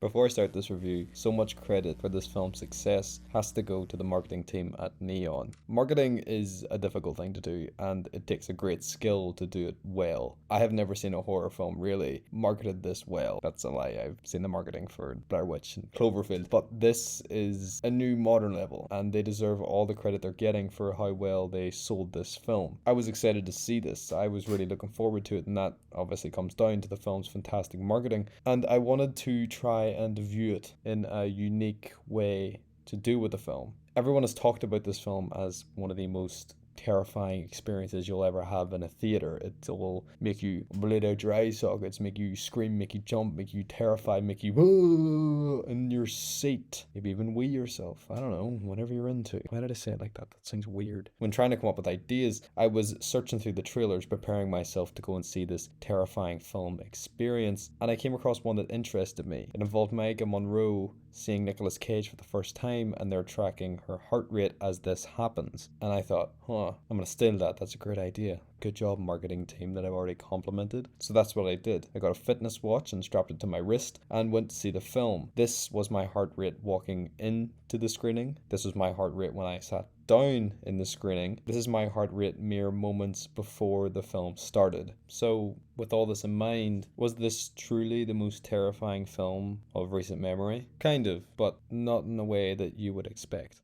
Before I start this review, so much credit for this film's success has to go to the marketing team at Neon. Marketing is a difficult thing to do, and it takes a great skill to do it well. I have never seen a horror film really marketed this well. That's a lie. I've seen the marketing for Blair Witch and Cloverfield, but this is a new modern level, and they deserve all the credit they're getting for how well they sold this film. I was excited to see this. I was really looking forward to it, and that obviously comes down to the film's fantastic marketing, and I wanted to try and view it in a unique way to do with the film. Everyone has talked about this film as one of the most terrifying experiences you'll ever have in a theater. It will make you bleed out your eye sockets, make you scream, make you jump, make you terrified, make you whoa in your seat, maybe even wee yourself. I don't know, whatever you're into. Why did I say it like that? That sounds weird. When trying to come up with ideas, I was searching through the trailers, preparing myself to go and see this terrifying film experience, and I came across one that interested me. It involved Maika Monroe seeing Nicolas Cage for the first time, and they're tracking her heart rate as this happens. And I thought, I'm gonna steal that. That's a great idea. Good job, marketing team, that I've already complimented. So that's what I did. I got a fitness watch and strapped it to my wrist and went to see the film. This was my heart rate walking into the screening. This was my heart rate when I sat down in the screening. This is my heart rate mere moments before the film started. So with all this in mind, was this truly the most terrifying film of recent memory? Kind of, but not in a way that you would expect.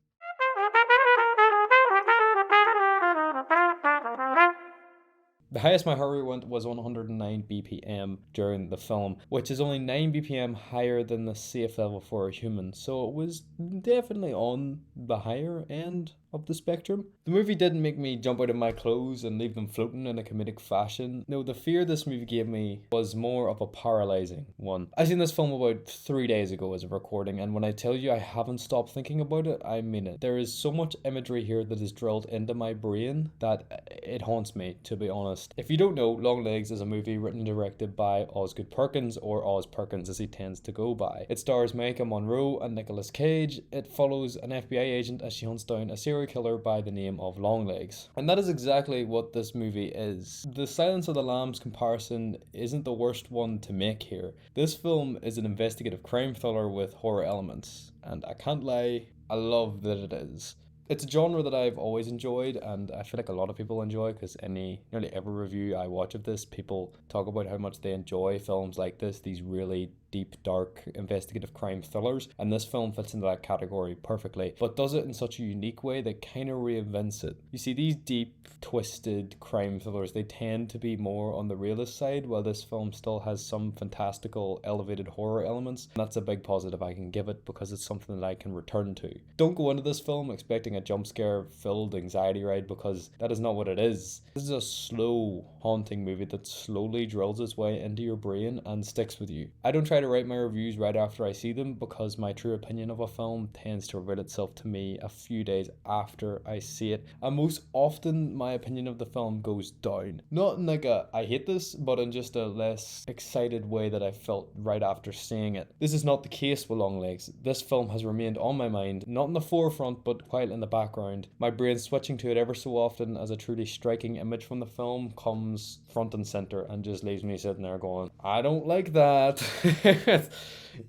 The highest my heart rate went was 109 BPM during the film, which is only 9 BPM higher than the safe level for a human, so it was definitely on the higher end of the spectrum. The movie didn't make me jump out of my clothes and leave them floating in a comedic fashion. No, the fear this movie gave me was more of a paralyzing one. I seen this film about 3 days ago as a recording, and when I tell you I haven't stopped thinking about it, I mean it. There is so much imagery here that is drilled into my brain that it haunts me, to be honest. If you don't know, Longlegs is a movie written and directed by Osgood Perkins, or Oz Perkins as he tends to go by. It stars Maika Monroe and Nicolas Cage. It follows an FBI agent as she hunts down a serial killer by the name of Longlegs. And that is exactly what this movie is. The Silence of the Lambs comparison isn't the worst one to make here. This film is an investigative crime thriller with horror elements, and I can't lie, I love that it is. It's a genre that I've always enjoyed, and I feel like a lot of people enjoy, because nearly every review I watch of this, people talk about how much they enjoy films like this, these really deep, dark, investigative crime thrillers, and this film fits into that category perfectly, but does it in such a unique way that kind of reinvents it. You see, these deep, twisted crime thrillers, they tend to be more on the realist side, while this film still has some fantastical, elevated horror elements, and that's a big positive I can give it, because it's something that I can return to. Don't go into this film expecting a jump scare filled anxiety ride, because that is not what it is. This is a slow, haunting movie that slowly drills its way into your brain and sticks with you. I don't try to write my reviews right after I see them, because my true opinion of a film tends to reveal itself to me a few days after I see it, and most often my opinion of the film goes down. Not in like a I hate this, but in just a less excited way that I felt right after seeing it. This is not the case with Longlegs. This film has remained on my mind, not in the forefront but quietly in the background. My brain switching to it ever so often as a truly striking image from the film comes front and center and just leaves me sitting there going, I don't like that.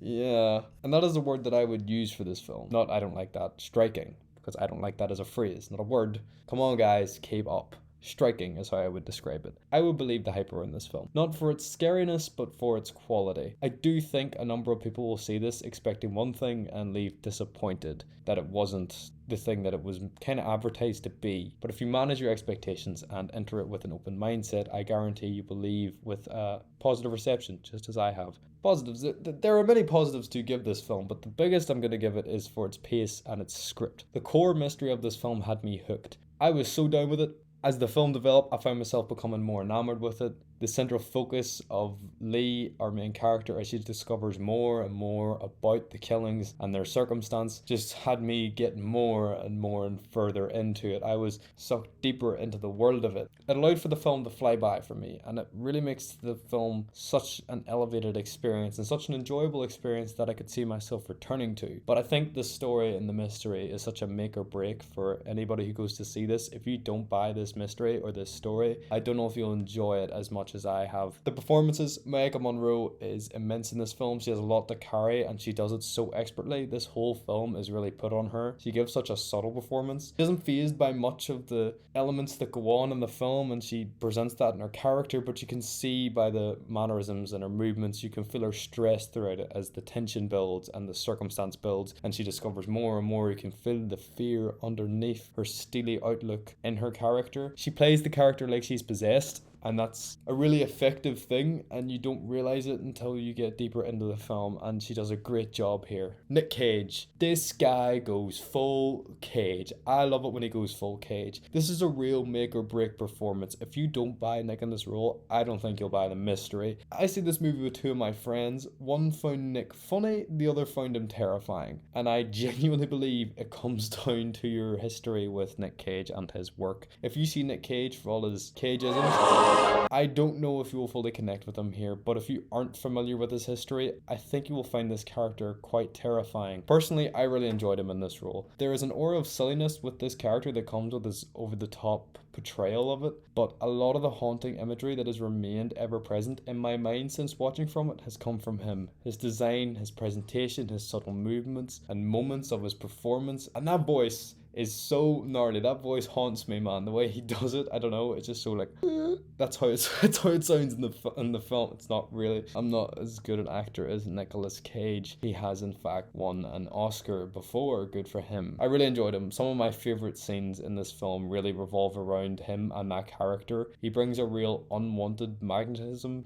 Yeah, and that is a word that I would use for this film. Not I don't like that, striking, because I don't like that as a phrase, not a word. Come on guys, keep up. Striking is how I would describe it. I would believe the hype around this film. Not for its scariness, but for its quality. I do think a number of people will see this expecting one thing and leave disappointed that it wasn't the thing that it was kind of advertised to be. But if you manage your expectations and enter it with an open mindset, I guarantee you will leave with a positive reception, just as I have. Positives. There are many positives to give this film, but the biggest I'm going to give it is for its pace and its script. The core mystery of this film had me hooked. I was so down with it. As the film developed, I found myself becoming more enamored with it. The central focus of Lee, our main character, as she discovers more and more about the killings and their circumstance, just had me get more and more and further into it. I was sucked deeper into the world of it. It allowed for the film to fly by for me, and it really makes the film such an elevated experience and such an enjoyable experience that I could see myself returning to. But I think the story and the mystery is such a make or break for anybody who goes to see this. If you don't buy this mystery or this story, I don't know if you'll enjoy it as much much as I have. The performances, Maika Monroe is immense in this film. She has a lot to carry and she does it so expertly. This whole film is really put on her. She gives such a subtle performance. She isn't fazed by much of the elements that go on in the film, and she presents that in her character, but you can see by the mannerisms and her movements, you can feel her stress throughout it as the tension builds and the circumstance builds, and she discovers more and more. You can feel the fear underneath her steely outlook in her character. She plays the character like she's possessed, and that's a really effective thing, and you don't realize it until you get deeper into the film, and she does a great job here. Nick Cage. This guy goes full Cage. I love it when he goes full Cage. This is a real make or break performance. If you don't buy Nick in this role, I don't think you'll buy the mystery. I see this movie with two of my friends. One found Nick funny, the other found him terrifying, and I genuinely believe it comes down to your history with Nick Cage and his work. If you see Nick Cage for all his Cageisms, I don't know if you will fully connect with him here, but if you aren't familiar with his history, I think you will find this character quite terrifying. Personally, I really enjoyed him in this role. There is an aura of silliness with this character that comes with his over-the-top portrayal of it, but a lot of the haunting imagery that has remained ever present in my mind since watching from it has come from him. His design, his presentation, his subtle movements and moments of his performance, and that voice is so gnarly. That voice haunts me, man. The way he does it, I don't know. It's just so like that's how it sounds in the film. It's not really. I'm not as good an actor as Nicolas Cage. He has in fact won an Oscar before. Good for him. I really enjoyed him. Some of my favorite scenes in this film really revolve around him and that character. He brings a real unwanted magnetism.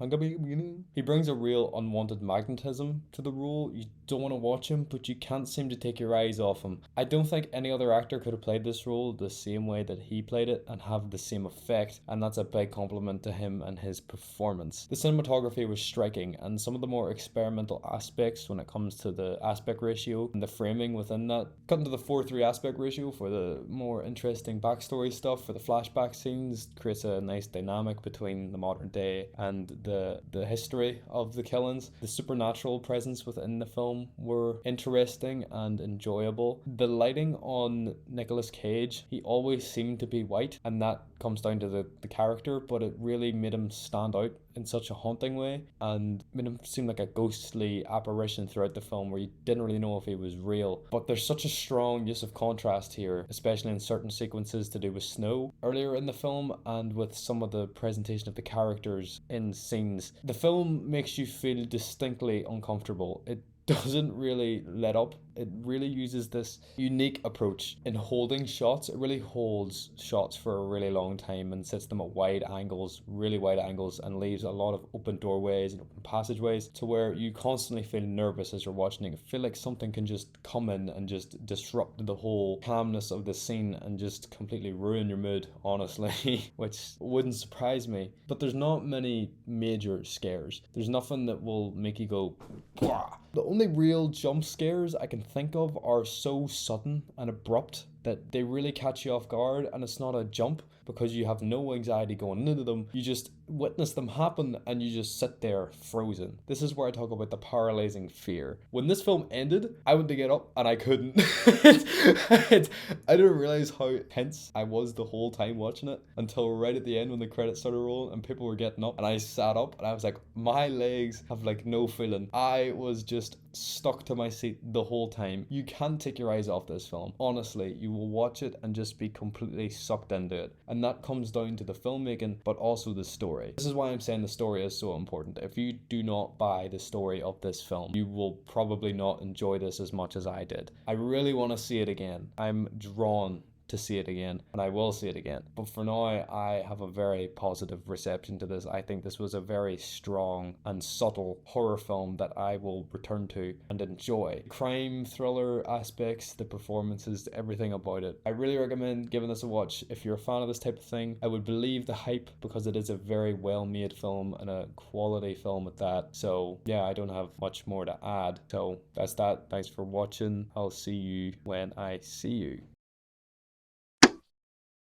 He brings a real unwanted magnetism to the role. You don't want to watch him, but you can't seem to take your eyes off him. I don't think any other actor could have played this role the same way that he played it and have the same effect, and that's a big compliment to him and his performance. The cinematography was striking, and some of the more experimental aspects when it comes to the aspect ratio and the framing within that, cutting to the 4:3 aspect ratio for the more interesting backstory stuff, for the flashback scenes, creates a nice dynamic between the modern day and the history of the killings. The supernatural presence within the film were interesting and enjoyable. The lighting on Nicolas Cage, he always seemed to be white, and that comes down to the character, but it really made him stand out in such a haunting way and made him seem like a ghostly apparition throughout the film where you didn't really know if he was real. But there's such a strong use of contrast here, especially in certain sequences to do with snow earlier in the film and with some of the presentation of the characters in scenes. The film makes you feel distinctly uncomfortable. It doesn't really let up. It really uses this unique approach in holding shots. It really holds shots for a really long time and sets them at wide angles, really wide angles, and leaves a lot of open doorways and open passageways to where you constantly feel nervous as you're watching it. You feel like something can just come in and just disrupt the whole calmness of the scene and just completely ruin your mood, honestly, which wouldn't surprise me. But there's not many major scares. There's nothing that will make you go, "Bwah." The only real jump scares I can think of are so sudden and abrupt that they really catch you off guard, and it's not a jump because you have no anxiety going into them. You just witness them happen and you just sit there frozen. This is where I talk about the paralyzing fear. When this film ended, I went to get up and I couldn't. I didn't realize how tense I was the whole time watching it until right at the end when the credits started rolling and people were getting up, and I sat up and I was like, my legs have like no feeling. I was just stuck to my seat the whole time. You can't take your eyes off this film. Honestly, you will watch it and just be completely sucked into it. And that comes down to the filmmaking, but also the story. This is why I'm saying the story is so important. If you do not buy the story of this film, you will probably not enjoy this as much as I did. I really want to see it again. I'm drawn to see it again, and I will see it again. But for now, I have a very positive reception to this. I think this was a very strong and subtle horror film that I will return to and enjoy. Crime, thriller aspects, the performances, everything about it. I really recommend giving this a watch. If you're a fan of this type of thing, I would believe the hype because it is a very well made film and a quality film at that. So yeah, I don't have much more to add. So that's that. Thanks for watching. I'll see you when I see you.